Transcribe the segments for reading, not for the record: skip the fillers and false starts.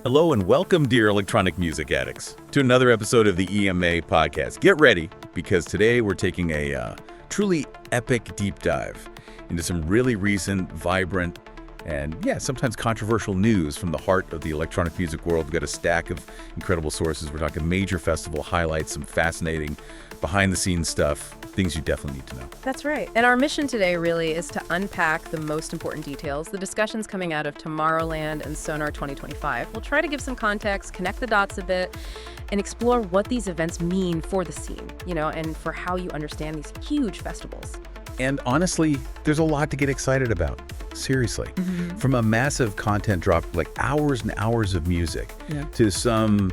Hello and welcome, dear electronic music addicts, to another episode of the EMA Podcast. Get ready, because today we're taking a truly epic deep dive into some really recent, vibrant, and sometimes controversial news from the heart of the electronic music world. We've got a stack of incredible sources. We're talking major festival highlights, some fascinating behind-the-scenes stuff, things you definitely need to know. That's right. And our mission today really is to unpack the most important details, the discussions coming out of Tomorrowland and Sonar 2025. We'll try to give some context, connect the dots a bit, and explore what these events mean for the scene, and for how you understand these huge festivals. And honestly, there's a lot to get excited about. Seriously. From a massive content drop, like hours and hours of music, to some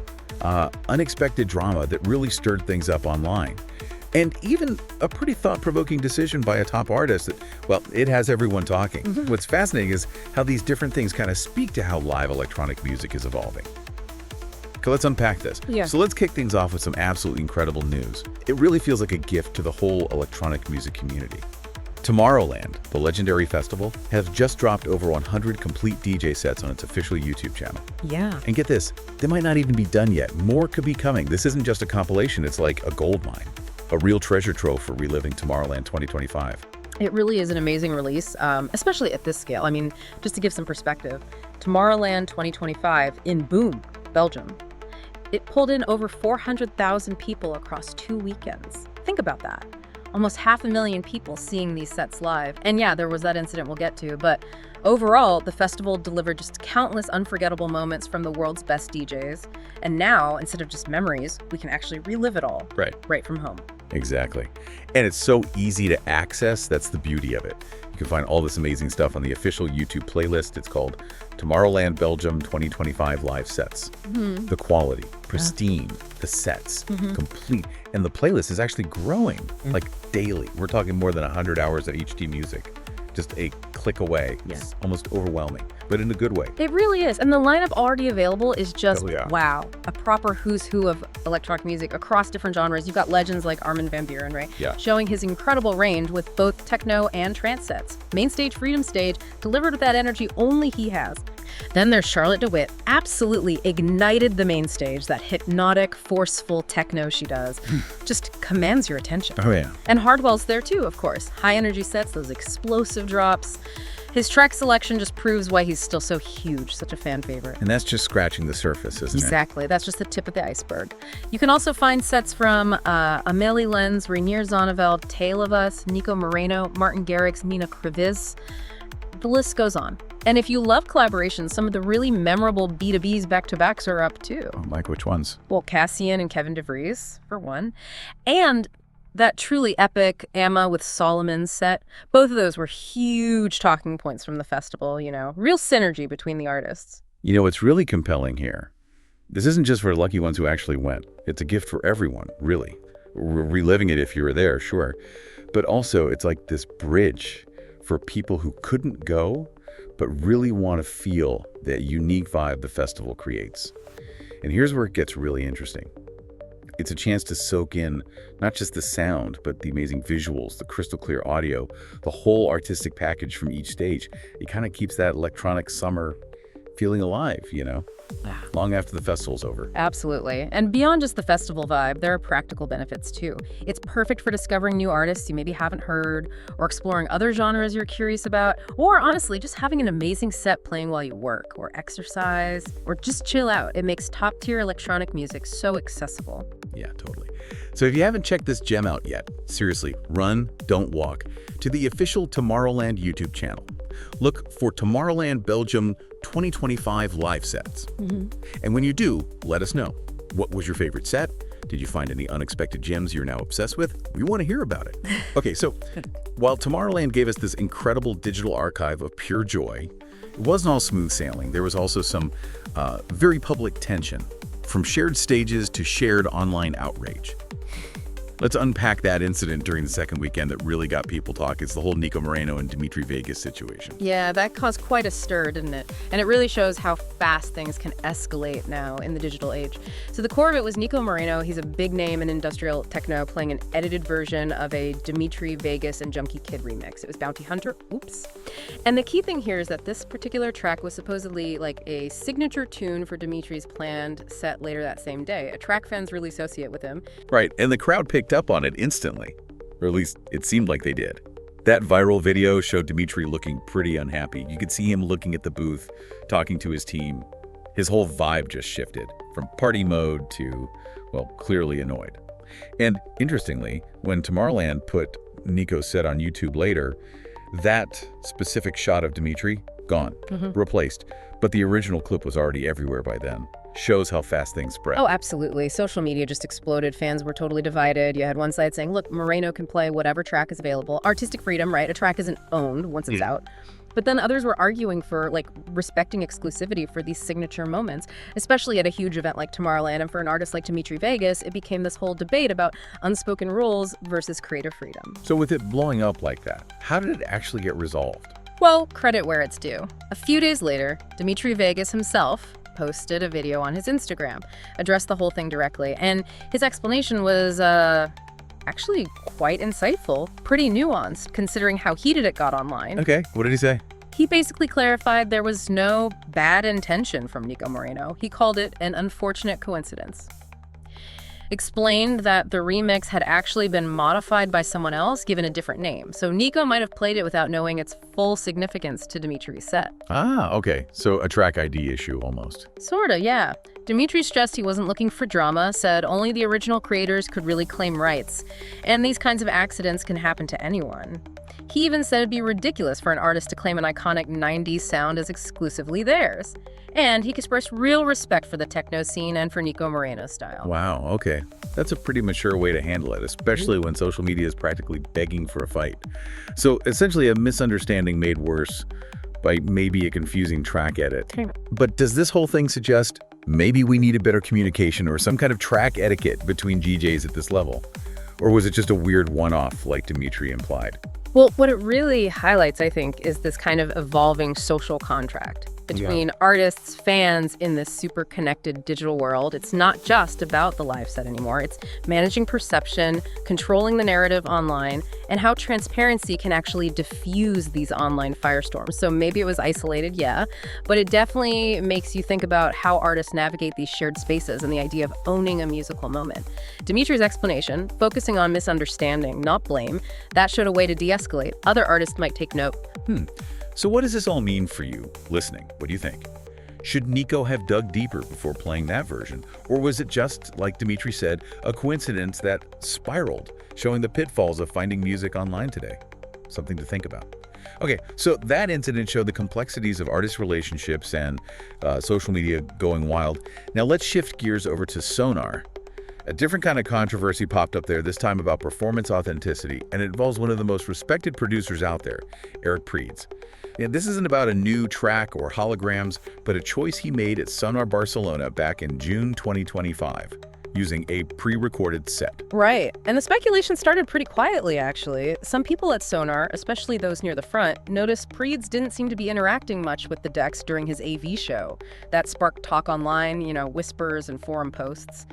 unexpected drama that really stirred things up online. And even a pretty thought-provoking decision by a top artist that, it has everyone talking. What's fascinating is how these different things kind of speak to how live electronic music is evolving. Okay, let's unpack this. So let's kick things off with some absolutely incredible news. It really feels like a gift to the whole electronic music community. Tomorrowland, the legendary festival, has just dropped over 100 complete DJ sets on its official YouTube channel. And get this, they might not even be done yet. More could be coming. This isn't just a compilation, it's like a gold mine. A real treasure trove for reliving Tomorrowland 2025. It really is an amazing release, especially at this scale. I mean, just to give some perspective, Tomorrowland 2025 in Boom, Belgium, it pulled in over 400,000 people across 2 weekends. Think about that. Almost 500,000 people seeing these sets live. And there was that incident we'll get to, but overall, the festival delivered just countless unforgettable moments from the world's best DJs. And now, instead of just memories, we can actually relive it all right from home. Exactly. And it's so easy to access. That's the beauty of it. You can find all this amazing stuff on the official YouTube playlist. It's called Tomorrowland Belgium 2025 Live Sets. The quality, pristine, the sets, complete. And the playlist is actually growing, like daily. We're talking more than 100 hours of HD music. Just a click away. It's almost overwhelming, but in a good way. It really is. And the lineup already available is just, wow. A proper who's who of electronic music across different genres. You've got legends like Armin van Buuren, right? Showing his incredible range with both techno and trance sets. Main stage, Freedom Stage, delivered with that energy only he has. Then there's Charlotte de Witt, absolutely ignited the main stage. That hypnotic, forceful techno she does just commands your attention. And Hardwell's there too, of course. High energy sets, those explosive drops. His track selection just proves why he's still so huge, such a fan favorite. And that's just scratching the surface, isn't it? Exactly. That's just the tip of the iceberg. You can also find sets from Amélie Lenz, Rainier Zonneveld, Tale of Us, Nico Moreno, Martin Garrix, Nina Kraviz. The list goes on. And if you love collaborations, some of the really memorable B2Bs back-to-backs are up too. Like which ones? Well, Cassian and Kevin DeVries, for one. And that truly epic EMA with Solomon's set. Both of those were huge talking points from the festival, real synergy between the artists. What's really compelling here, this isn't just for the lucky ones who actually went. It's a gift for everyone, really. We're reliving it if you were there, sure. But also, it's like this bridge for people who couldn't go, but really want to feel that unique vibe the festival creates. And here's where it gets really interesting. It's a chance to soak in not just the sound, but the amazing visuals, the crystal clear audio, the whole artistic package from each stage. It kind of keeps that electronic summer feeling alive, long after the festival's over. Absolutely. And beyond just the festival vibe, there are practical benefits too. It's perfect for discovering new artists you maybe haven't heard, or exploring other genres you're curious about, or honestly, just having an amazing set playing while you work, or exercise, or just chill out. It makes top-tier electronic music so accessible. Yeah, totally. So if you haven't checked this gem out yet, seriously, run, don't walk, to the official Tomorrowland YouTube channel. Look for Tomorrowland Belgium 2025 live sets. And when you do, let us know. What was your favorite set? Did you find any unexpected gems you're now obsessed with? We want to hear about it. Okay, so while Tomorrowland gave us this incredible digital archive of pure joy, it wasn't all smooth sailing. There was also some very public tension, from shared stages to shared online outrage. Let's unpack that incident during the second weekend that really got people talking. It's the whole Nico Moreno and Dimitri Vegas situation. Yeah, that caused quite a stir, didn't it? And it really shows how fast things can escalate now in the digital age. So the core of it was Nico Moreno. He's a big name in industrial techno, playing an edited version of a Dimitri Vegas and Junkie Kid remix. It was Bounty Hunter. Oops. And the key thing here is that this particular track was supposedly like a signature tune for Dimitri's planned set later that same day. A track fans really associate with him. Right, and the crowd picked up on it instantly, or at least it seemed like they did. That viral video showed Dimitri looking pretty unhappy. You could see him looking at the booth, talking to his team. His whole vibe just shifted from party mode to, well, clearly annoyed. And interestingly, when Tomorrowland put Nico's set on YouTube later, that specific shot of Dimitri, gone, replaced. But the original clip was already everywhere by then. Shows how fast things spread. Oh, absolutely. Social media just exploded. Fans were totally divided. You had one side saying, look, Moreno can play whatever track is available. Artistic freedom, right? A track isn't owned once it's out. But then others were arguing for, like, respecting exclusivity for these signature moments, especially at a huge event like Tomorrowland. And for an artist like Dimitri Vegas, it became this whole debate about unspoken rules versus creative freedom. So with it blowing up like that, how did it actually get resolved? Well, credit where it's due. A few days later, Dimitri Vegas himself posted a video on his Instagram, addressed the whole thing directly, and his explanation was actually quite insightful, pretty nuanced, considering how heated it got online. Okay, what did he say? He basically clarified there was no bad intention from Nico Moreno. He called it an unfortunate coincidence. Explained that the remix had actually been modified by someone else, given a different name. So Nico might have played it without knowing its full significance to Dimitri's set. Ah, okay. So a track ID issue almost. Sorta, yeah. Dimitri stressed he wasn't looking for drama, said only the original creators could really claim rights. And these kinds of accidents can happen to anyone. He even said it'd be ridiculous for an artist to claim an iconic 90s sound as exclusively theirs. And he expressed real respect for the techno scene and for Nico Moreno's style. Wow, okay. That's a pretty mature way to handle it, especially when social media is practically begging for a fight. So essentially a misunderstanding made worse by maybe a confusing track edit. But does this whole thing suggest maybe we need a better communication or some kind of track etiquette between DJs at this level? Or was it just a weird one-off like Dimitri implied? Well, what it really highlights, I think, is this kind of evolving social contract between artists, fans in this super connected digital world. It's not just about the live set anymore. It's managing perception, controlling the narrative online, and how transparency can actually diffuse these online firestorms. So maybe it was isolated, yeah, but it definitely makes you think about how artists navigate these shared spaces and the idea of owning a musical moment. Dimitri's explanation, focusing on misunderstanding, not blame, that showed a way to de-escalate. Other artists might take note. So what does this all mean for you listening? What do you think? Should Nico have dug deeper before playing that version? Or was it just, like Dimitri said, a coincidence that spiraled, showing the pitfalls of finding music online today? Something to think about. Okay, so that incident showed the complexities of artist relationships and social media going wild. Now let's shift gears over to Sonar. A different kind of controversy popped up there, this time about performance authenticity, and it involves one of the most respected producers out there, Prydz. And this isn't about a new track or holograms, but a choice he made at Sonar Barcelona back in June 2025, using a pre-recorded set. Right, and the speculation started pretty quietly, actually. Some people at Sonar, especially those near the front, noticed Prydz didn't seem to be interacting much with the decks during his AV show. That sparked talk online, whispers and forum posts.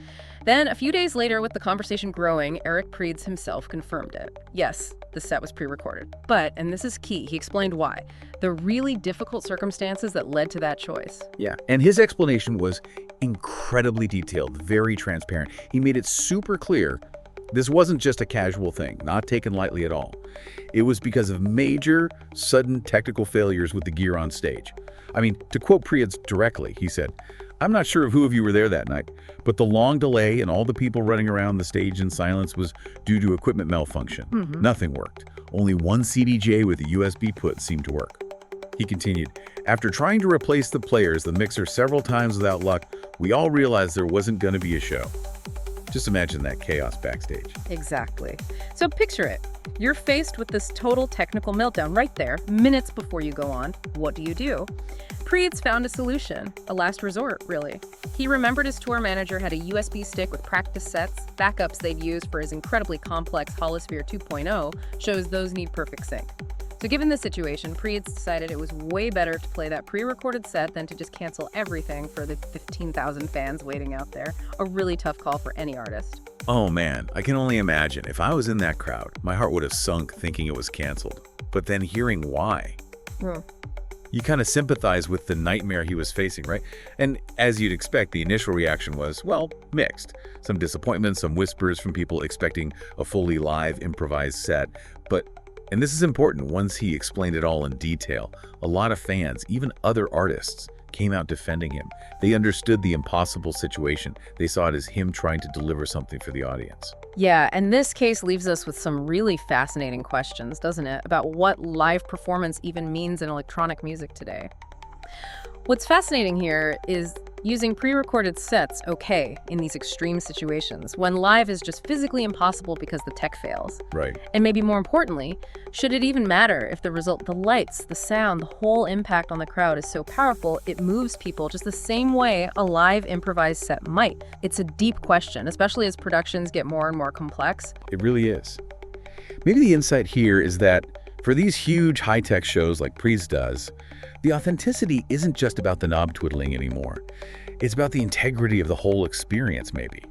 Then, a few days later, with the conversation growing, Prydz himself confirmed it. Yes, the set was pre-recorded. But, and this is key, he explained why. The really difficult circumstances that led to that choice. Yeah, and his explanation was incredibly detailed, very transparent. He made it super clear this wasn't just a casual thing, not taken lightly at all. It was because of major, sudden technical failures with the gear on stage. I mean, to quote Prydz directly, he said, "I'm not sure who of you were there that night, but the long delay and all the people running around the stage in silence was due to equipment malfunction. Nothing worked. Only one CDJ with a USB put seemed to work." He continued, "After trying to replace the players, the mixer several times without luck, we all realized there wasn't going to be a show." Just imagine that chaos backstage. Exactly. So picture it. You're faced with this total technical meltdown right there, minutes before you go on. What do you do? Prydz found a solution, a last resort, really. He remembered his tour manager had a USB stick with practice sets. Backups they'd used for his incredibly complex Holosphere 2.0 shows those need perfect sync. So given the situation, Prydz decided it was way better to play that pre-recorded set than to just cancel everything for the 15,000 fans waiting out there. A really tough call for any artist. Oh man, I can only imagine. If I was in that crowd, my heart would have sunk thinking it was canceled. But then hearing why. You kind of sympathize with the nightmare he was facing, right? And as you'd expect, the initial reaction was, well, mixed. Some disappointment, some whispers from people expecting a fully live improvised set. But, and this is important, once he explained it all in detail, a lot of fans, even other artists, came out defending him. They understood the impossible situation. They saw it as him trying to deliver something for the audience. Yeah, and this case leaves us with some really fascinating questions, doesn't it? About what live performance even means in electronic music today. What's fascinating here is using pre-recorded sets okay in these extreme situations, when live is just physically impossible because the tech fails. Right. And maybe more importantly, should it even matter if the result, the lights, the sound, the whole impact on the crowd is so powerful, it moves people just the same way a live improvised set might? It's a deep question, especially as productions get more and more complex. It really is. Maybe the insight here is that for these huge high-tech shows like Prydz does, the authenticity isn't just about the knob twiddling anymore. It's about the integrity of the whole experience, maybe,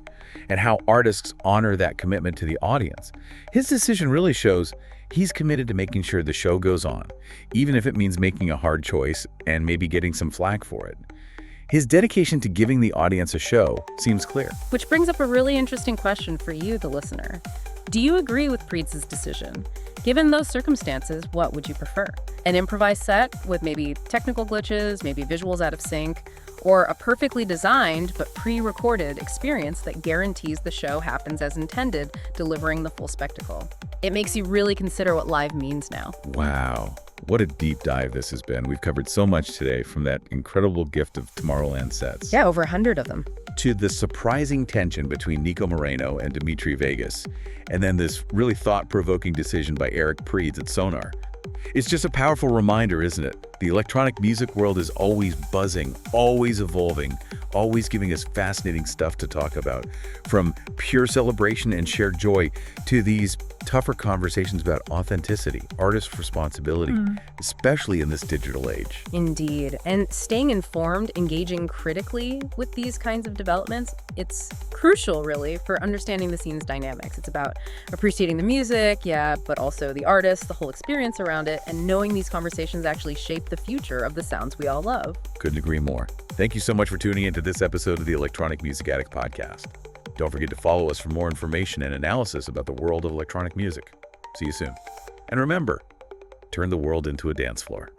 and how artists honor that commitment to the audience. His decision really shows he's committed to making sure the show goes on, even if it means making a hard choice and maybe getting some flack for it. His dedication to giving the audience a show seems clear. Which brings up a really interesting question for you, the listener. Do you agree with Prydz's decision? Given those circumstances, what would you prefer? An improvised set with maybe technical glitches, maybe visuals out of sync, or a perfectly designed but pre-recorded experience that guarantees the show happens as intended, delivering the full spectacle? It makes you really consider what live means now. Wow, what a deep dive this has been. We've covered so much today, from that incredible gift of Tomorrowland sets. Yeah, over 100 of them. To the surprising tension between Nico Moreno and Dimitri Vegas, and then this really thought-provoking decision by Prydz at Sonar. It's just a powerful reminder, isn't it? The electronic music world is always buzzing, always evolving, always giving us fascinating stuff to talk about. From pure celebration and shared joy to these tougher conversations about authenticity, artist responsibility, especially in this digital age. Indeed. And staying informed, engaging critically with these kinds of developments, it's crucial, really, for understanding the scene's dynamics. It's about appreciating the music, yeah, but also the artist, the whole experience around it, and knowing these conversations actually shape the future of the sounds we all love. Couldn't agree more. Thank you so much for tuning into this episode of the Electronic Music Addict Podcast. Don't forget to follow us for more information and analysis about the world of electronic music. See you soon. And remember, turn the world into a dance floor.